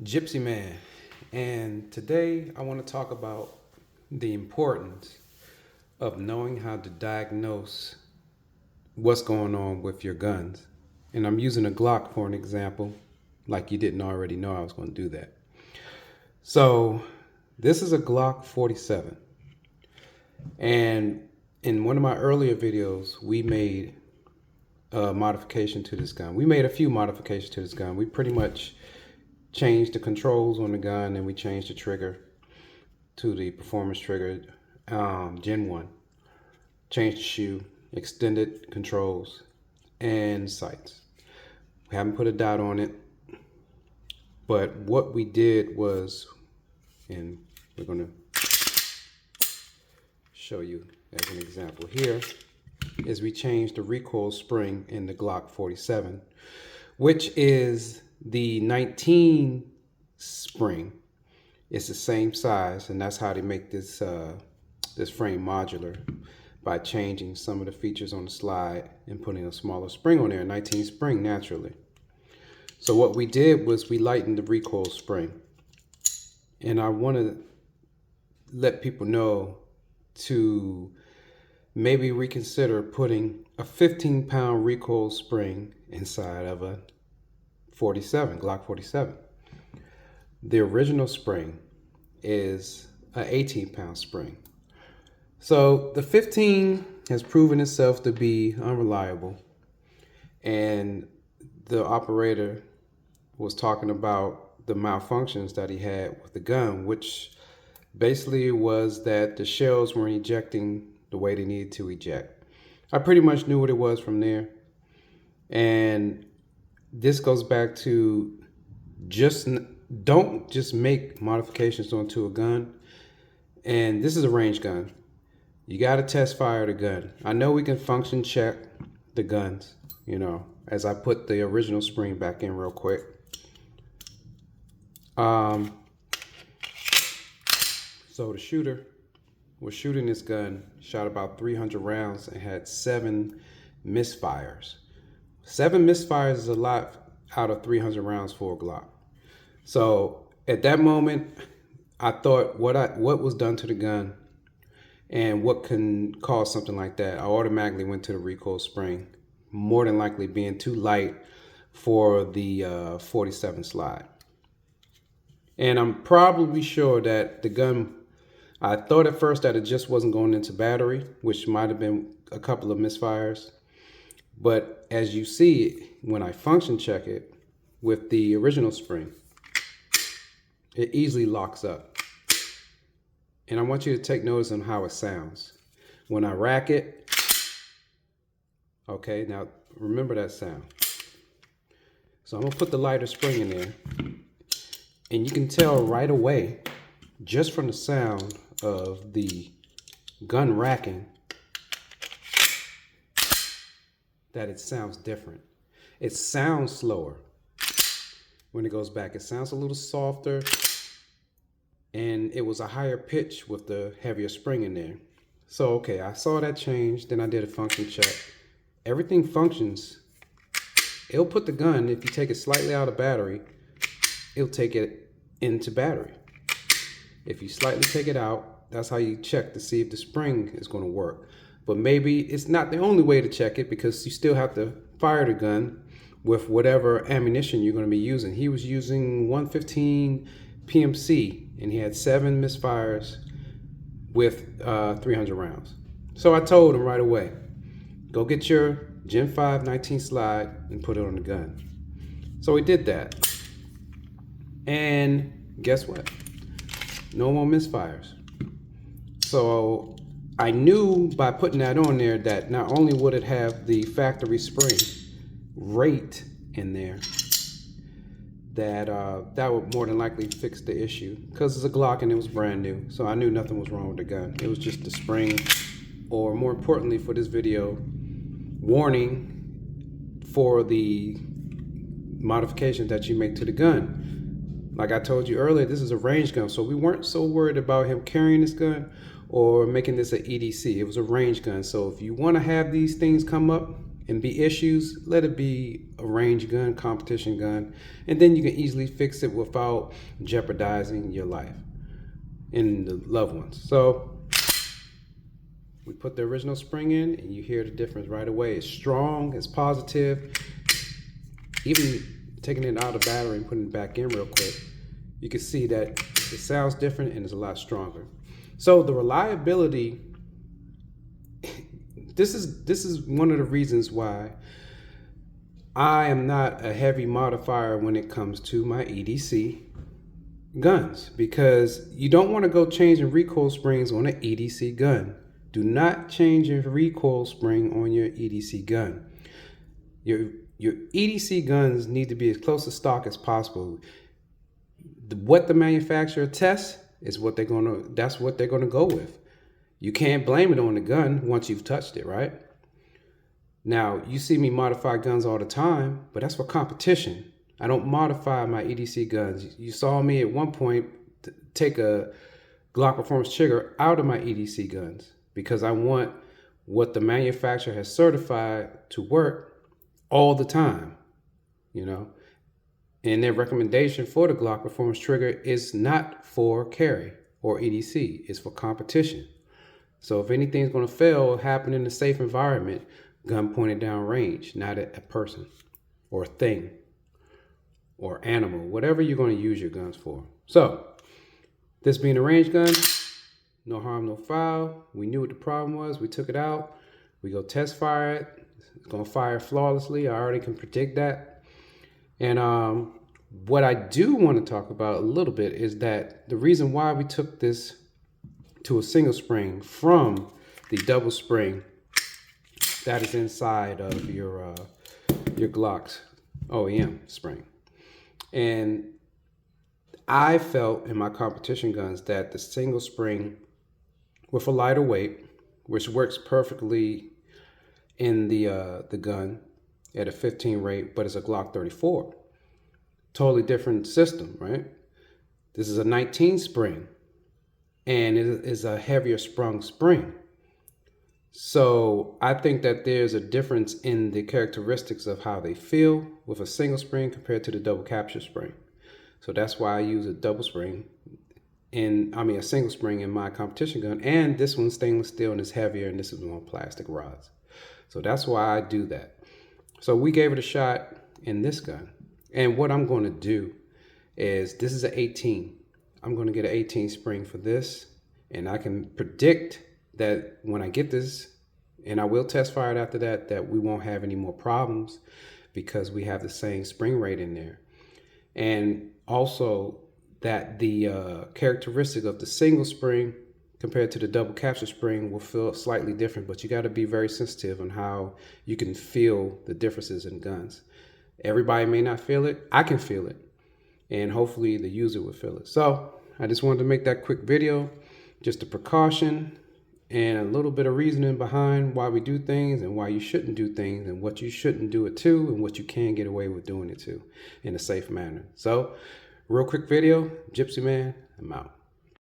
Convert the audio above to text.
Gypsy Man, and today I want to talk about the importance of knowing how to diagnose what's going on with your guns. And I'm using a Glock for an example, like you didn't already know I was going to do that. So, this is a Glock 47, and in one of my earlier videos, we made a modification to this gun. We made a few modifications to this gun. We pretty much changed the controls on the gun, and we changed the trigger to the performance trigger, Gen 1. Changed the shoe, extended controls, and sights. We haven't put a dot on it, but what we did was, and we're going to show you as an example here, is we changed the recoil spring in the Glock 47, which is the 19 spring. It's the same size, and that's how they make this this frame modular, by changing some of the features on the slide and putting a smaller spring on there, 19 spring naturally. So what we did was we lightened the recoil spring, and I want to let people know to maybe reconsider putting a 15-pound recoil spring inside of a 47, Glock 47. The original spring is an 18-pound spring. So the 15 has proven itself to be unreliable, and the operator was talking about the malfunctions that he had with the gun, which basically was that the shells weren't ejecting the way they needed to eject. I pretty much knew what it was from there, and this goes back to don't just make modifications onto a gun. And this is a range gun. You got to test fire the gun. I know we can function check the guns, as I put the original spring back in real quick. So the shooter was shooting this gun, shot about 300 rounds, and had 7 misfires. 7 misfires is a lot out of 300 rounds for a Glock. So at that moment, I thought what was done to the gun and what can cause something like that. I automatically went to the recoil spring, more than likely being too light for the 47 slide. And I'm probably sure that the gun, I thought at first that it just wasn't going into battery, which might have been a couple of misfires. But as you see, when I function check it with the original spring, it easily locks up. And I want you to take notice on how it sounds. When I rack it, okay, now remember that sound. So I'm gonna put the lighter spring in there, and you can tell right away, just from the sound of the gun racking, that it sounds different. It sounds slower when it goes back. It sounds a little softer, and it was a higher pitch with the heavier spring in there. So okay, I saw that change, then I did a function check. Everything functions. It'll put the gun, if you take it slightly out of battery, it'll take it into battery. If you slightly take it out, that's how you check to see if the spring is going to work. But maybe it's not the only way to check it, because you still have to fire the gun with whatever ammunition you're going to be using. He was using 115 PMC, and he had 7 misfires with 300 rounds. So I told him right away, go get your Gen 5 19 slide and put it on the gun. So he did that. And guess what? No more misfires. So I knew by putting that on there that not only would it have the factory spring rate in there, that would more than likely fix the issue, because it's a Glock and it was brand new. So I knew nothing was wrong with the gun. It was just the spring, or more importantly for this video, warning for the modifications that you make to the gun. Like I told you earlier, this is a range gun, so we weren't so worried about him carrying this gun or making this an EDC. It was a range gun. So if you want to have these things come up and be issues, let it be a range gun, competition gun, and then you can easily fix it without jeopardizing your life and the loved ones. So we put the original spring in and you hear the difference right away. It's strong, it's positive. Even taking it out of the battery and putting it back in real quick, you can see that it sounds different and it's a lot stronger. So the reliability, this is one of the reasons why I am not a heavy modifier when it comes to my EDC guns, because you don't want to go changing recoil springs on an EDC gun. Do not change your recoil spring on your EDC gun. Your EDC guns need to be as close to stock as possible. What the manufacturer tests is what that's what they're gonna go with. You can't blame it on the gun once you've touched it, right? Now, you see me modify guns all the time, but that's for competition. I don't modify my EDC guns. You saw me at one point take a Glock Performance trigger out of my EDC guns because I want what the manufacturer has certified to work all the time, you know? And their recommendation for the Glock Performance trigger is not for carry or EDC, it's for competition. So if anything's gonna fail or happen in a safe environment, gun pointed down range, not at a person or a thing or animal, whatever you're gonna use your guns for. So this being a range gun, no harm, no foul. We knew what the problem was, we took it out, we go test fire it. It's gonna fire flawlessly. I already can predict that. And what I do want to talk about a little bit is that the reason why we took this to a single spring from the double spring that is inside of your Glock's OEM spring. And I felt in my competition guns that the single spring with a lighter weight, which works perfectly in the gun at a 15 rate, but it's a Glock 34. Totally different system, right? This is a 19 spring, and it is a heavier sprung spring. So I think that there's a difference in the characteristics of how they feel with a single spring compared to the double capture spring. So that's why I use a double spring a single spring in my competition gun. And this one's stainless steel and is heavier, and this is on plastic rods. So that's why I do that. So we gave it a shot in this gun. And what I'm going to do is, this is an 18. I'm going to get an 18 spring for this. And I can predict that when I get this, and I will test fire it after that, that we won't have any more problems because we have the same spring rate in there. And also that the characteristic of the single spring compared to the double capture spring will feel slightly different, but you got to be very sensitive on how you can feel the differences in guns. Everybody may not feel it. I can feel it, and hopefully the user will feel it. So I just wanted to make that quick video, just a precaution and a little bit of reasoning behind why we do things and why you shouldn't do things and what you shouldn't do it to and what you can get away with doing it to in a safe manner. So real quick video, Gypsy Man, I'm out.